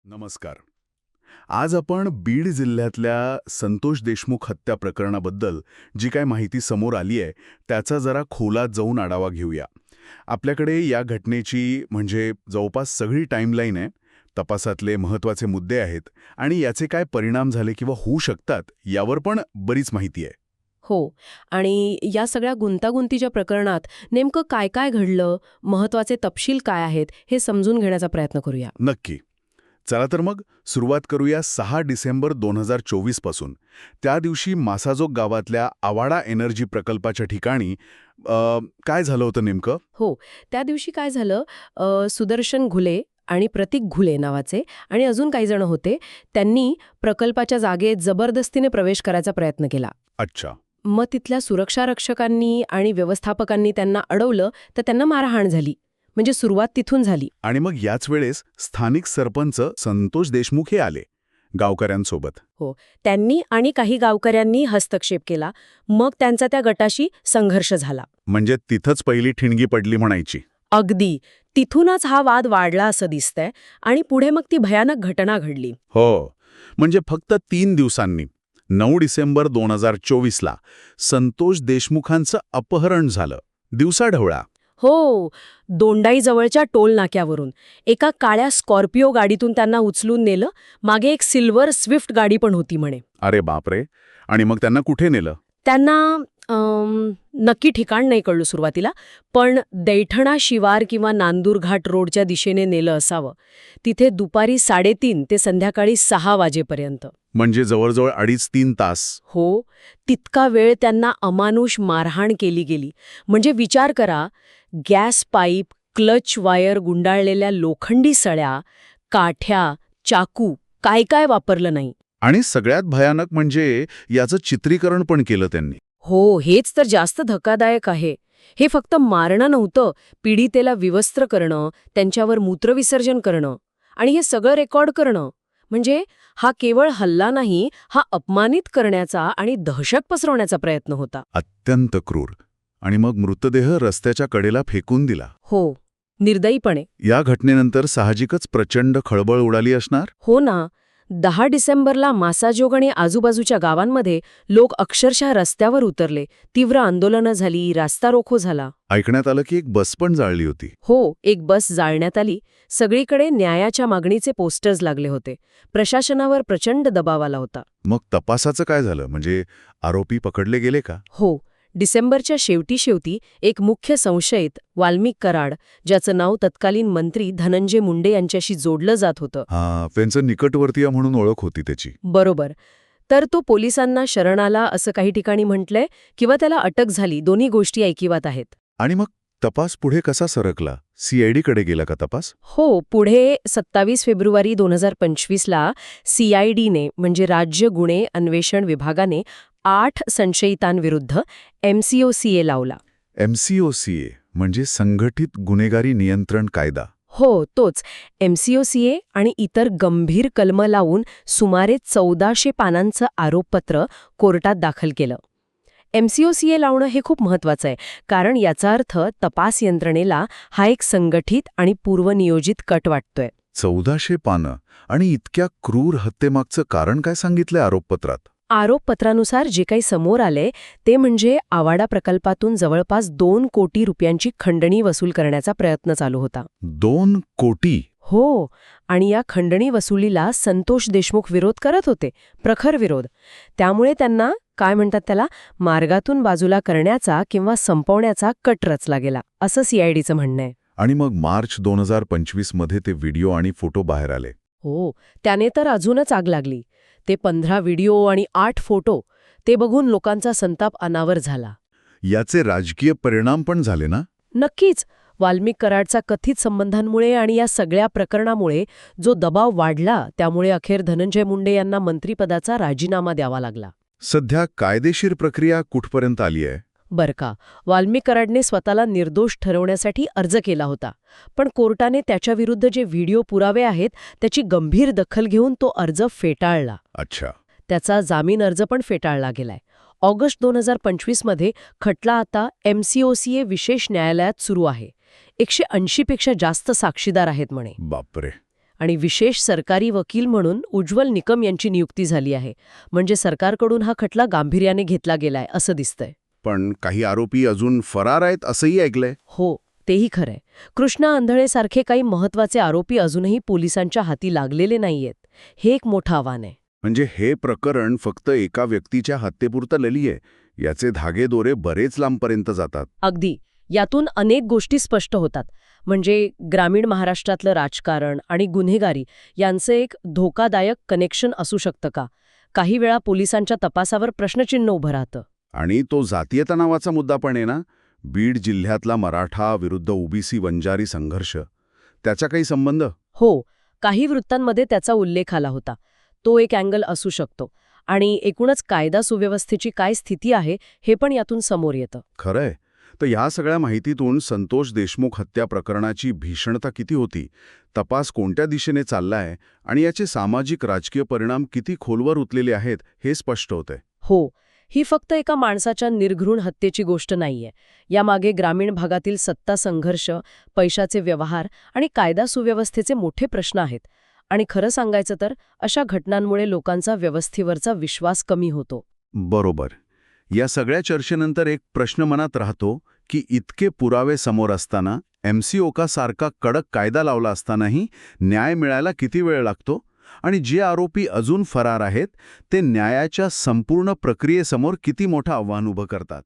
नमस्कार. आज आपण बीड जिल्ह्यातल्या संतोष देशमुख हत्या प्रकरणाबद्दल जी काय माहिती समोर आली आहे त्याचा जरा खोलात जाऊन आढावा घेऊया. आपल्याकडे या घटनेची म्हणजे जवळपास सगळी टाईमलाईन आहे, तपासातले महत्त्वाचे मुद्दे आहेत आणि याचे काय परिणाम झाले किंवा होऊ शकतात यावर पण बरीच माहिती आहे. हो. आणि या सगळ्या गुंतागुंतीच्या प्रकरणात नेमकं काय काय घडलं, महत्वाचे तपशील काय आहेत, हे समजून घेण्याचा प्रयत्न करूया. नक्की. चला तर मग सुरुवात करूया 6 डिसेंबर 2024 पासून. त्या दिवशी मासाजोग गावातल्या आवाडा एनर्जी प्रकल्पाच्या ठिकाणी काय झालं होतं नेमकं? हो. त्या दिवशी काय झालं, सुदर्शन घुले आणि प्रतीक घुले नावाचे आणि अजून काही जण होते, त्यांनी प्रकल्पाच्या जागेत जबरदस्तीने प्रवेश करायचा प्रयत्न केला. अच्छा. मग तिथल्या सुरक्षारक्षकांनी आणि व्यवस्थापकांनी त्यांना अडवलं, तर त्यांना मारहाण झाली. म्हणजे सुरुवात तिथून झाली. आणि मग याच वेळेस स्थानिक सरपंच संतोष देशमुख हे आले गावकऱ्यांसोबत. हो, त्यांनी आणि काही गावकऱ्यांनी हस्तक्षेप केला. मग त्यांचा त्या गटाशी संघर्ष झाला. म्हणजे तिथंच पहिली ठिणगी पडली म्हणायची. अगदी तिथूनच हा वाद वाढला असं दिसतंय आणि पुढे मग ती भयानक घटना घडली. हो. म्हणजे फक्त 3 दिवसांनी 9 डिसेंबर 2024ला संतोष देशमुखांचं अपहरण झालं. दिवसाढवळा. हो, दोंडाईजवळच्या टोल नाक्यावरून एका काळ्या स्कॉर्पिओ गाडीतून त्यांना उचलून नेलं. मागे एक सिल्वर स्विफ्ट गाडी पण होती म्हणे. अरे बापरे. आणि मग त्यांना कुठे नेलं? त्यांना नक्की ठिकाण नाही कळलं सुरुवातीला, पण दैठणा शिवार किंवा नांदूर घाट रोडच्या दिशेने नेलं असावं. तिथे दुपारी 3:30 ते संध्याकाळी 6 वाजेपर्यंत. म्हणजे जवळजवळ 2.5-3 तास. हो, तितका वेळ त्यांना अमानुष मारहाण केली गेली. म्हणजे विचार करा, गॅस पाईप, क्लच वायर गुंडाळलेल्या लोखंडी सळ्या, काठ्या, चाकू, काय काय वापरलं नाही. आणि सगळ्यात भयानक म्हणजे याचं चित्रीकरण पण केलं त्यांनी. हो, हेच तर जास्त धक्कादायक आहे. हे फक्त मारणं नव्हतं, पीडितेला विवस्त्र करणं, त्यांच्यावर मूत्रविसर्जन करणं आणि हे सगळं रेकॉर्ड करणं. म्हणजे हा केवळ हल्ला नाही, हा अपमानित करण्याचा आणि दहशत पसरवण्याचा प्रयत्न होता. अत्यंत क्रूर. आणि मग मृतदेह रस्त्याच्या कडेला फेकून दिला. हो, निर्दयीपणे. या घटनेनंतर साहजिकच प्रचंड खळबळ उडाली असणार. हो ना. 10 डिसेंबरला मासाजोग आणि आजूबाजूच्या गावांमध्ये लोक अक्षरशः रस्त्यावर उतरले. तीव्र आंदोलनं झाली, रास्ता रोको झाला. ऐकण्यात आलं की एक बस पण जाळली होती. हो, एक बस जाळण्यात आली. सगळीकडे न्यायाच्या मागणीचे पोस्टर्स लागले होते. प्रशासनावर प्रचंड दबाव आला होता. मग तपासाचं काय झालं? म्हणजे आरोपी पकडले गेले का? हो, डिसेंबरच्या शेवटी एक मुख्य संशयित वाल्मिक कराड, ज्याचं नाव तत्कालीन मंत्री धनंजय मुंडे यांच्याशी जोडलं जात होतं. हा, त्यांचं निकटवर्तीय म्हणून ओळख होती त्याची. बरोबर. तर तो पोलिसांना शरण आला असं काही ठिकाणी म्हटलंय, किंवा त्याला अटक झाली. दोन्ही गोष्टी ऐकिवात आहेत. आणि मग तपास पुढे कसा सरकला? CID कडे गेला का तपास? हो, पुढे 27 फेब्रुवारी 2025ला CIDने म्हणजे राज्य गुन्हे अन्वेषण विभागाने 8 संशयितांविरुद्ध MCOCA लावला. MCOCA म्हणजे संघटित गुन्हेगारी नियंत्रण कायदा. हो, तोच. MCOCA आणि इतर गंभीर कलमं लावून सुमारे 1400 पानांचं आरोपपत्र कोर्टात दाखल केलं. MCOCA लावणं हे खूप महत्वाचं आहे, कारण याचा अर्थ तपास यंत्रणेला हा एक संघटित आणि पूर्वनियोजित कट वाटतोय. 1400 पानं आणि इतक्या क्रूर हत्येमागचं कारण काय सांगितलंय आरोपपत्रात? आरोपपत्रानुसार जे काही समोर आले ते म्हणजे आवाडा प्रकल्पातून जवळपास 2 कोटी रुपयांची खंडणी वसूल करण्याचा प्रयत्न चालू होता. 2 कोटी? हो, आणि या खंडणी वसुलीला संतोष देशमुख विरोध करत होते, प्रखर विरोध. त्यामुळे त्यांना काय म्हणतात त्याला मार्गातून बाजूला करण्याचा किंवा संपवण्याचा कट रचला गेला, असं CIDचं म्हणणं आहे. आणि मग मार्च 2025 मध्ये ते व्हिडिओ आणि फोटो बाहेर आले. हो, त्याने तर अजूनच आग लागली. ते 15 व्हिडिओ आणि 8 फोटो ते बघून लोकांचा संताप अनावर झाला. याचे राजकीय परिणाम पण झाले ना? नक्कीच. वाल्मिक कराडचा कथित संबंधांमुळे आणि या सगळ्या प्रकरणामुळे जो दबाव वाढला, त्यामुळे अखेर धनंजय मुंडे यांना मंत्रिपदाचा राजीनामा द्यावा लागला. सध्या कायदेशीर प्रक्रिया कुठपर्यंत आली आहे? बरं का, वाल्मिक कराडने स्वतःला निर्दोष ठरवण्यासाठी अर्ज केला होता, पण कोर्टाने त्याच्याविरुद्ध जे व्हिडिओ पुरावे आहेत त्याची गंभीर दखल घेऊन तो अर्ज फेटाळला. अच्छा. त्याचा जामीन अर्ज पण फेटाळला गेलाय. ऑगस्ट 2025 मध्ये खटला आता MCOCA विशेष न्यायालयात सुरू आहे. 180 पेक्षा जास्त साक्षीदार आहेत म्हणे. बापरे. आणि विशेष सरकारी वकील म्हणून उज्ज्वल निकम यांची नियुक्ती झाली आहे. म्हणजे सरकारकडून हा खटला गांभीर्याने घेतला गेलाय असं दिसतंय. पण काही आरोपी अजून फरार आहेत असंही ऐकलंय. हो, तेही खरंय. कृष्णा आंधळेसारखे काही महत्वाचे आरोपी अजूनही पोलिसांच्या हाती लागलेले नाहीयेत. हे एक मोठं आव्हान आहे. म्हणजे हे प्रकरण फक्त एका व्यक्तीच्या हत्येपुरतं नाहीये, याचे धागेदोरे बरेच लांबपर्यंत जातात. अगदी. यातून अनेक गोष्टी स्पष्ट होतात. म्हणजे ग्रामीण महाराष्ट्रातलं राजकारण आणि गुन्हेगारी यांचं एक धोकादायक कनेक्शन असू शकतं का? काही वेळा पोलिसांच्या तपासावर प्रश्नचिन्ह उभं राहतं. आणि तो जातीयता नावाचा मुद्दा पण आहे ना, बीड जिल्ह्यातला मराठा विरुद्ध ओबीसी वंजारी संघर्ष, त्याचा काही संबंध? हो, काही वृत्तांमध्ये त्याचा उल्लेख आला होता. तो एक अँगल असू शकतो. आणि एकूणच कायदा सुव्यवस्थेची काय स्थिती आहे हे पण यातून समोर येतं. खरंय. तर ह्या सगळ्या माहितीतून संतोष देशमुख हत्या प्रकरणाची भीषणता किती होती, तपास कोणत्या दिशेने चाललाय आणि याचे सामाजिक राजकीय परिणाम किती खोलवर उतलेले आहेत हे स्पष्ट होतंय. हो, ही फक्त एका माणसाच्या निर्घृण हत्येची गोष्ट नाहीये. यामागे ग्रामीण भागातील सत्ता संघर्ष, पैशाचे व्यवहार आणि कायदा सुव्यवस्थेचे मोठे प्रश्न आहेत. आणि खरं सांगायचं तर अशा घटनांमुळे लोकांचा व्यवस्थेवरचा विश्वास कमी होतो. बरोबर. या सगळ्या चर्चेनंतर एक प्रश्न मनात राहतो की इतके पुरावे समोर असताना, MCO सारखा कडक कायदा लावला असतानाही न्याय मिळायला किती वेळ लागतो आणि जे आरोपी अजून फरार आहेत ते न्यायाच्या संपूर्ण प्रक्रियेसमोर किती मोठं आव्हान उभं करतात.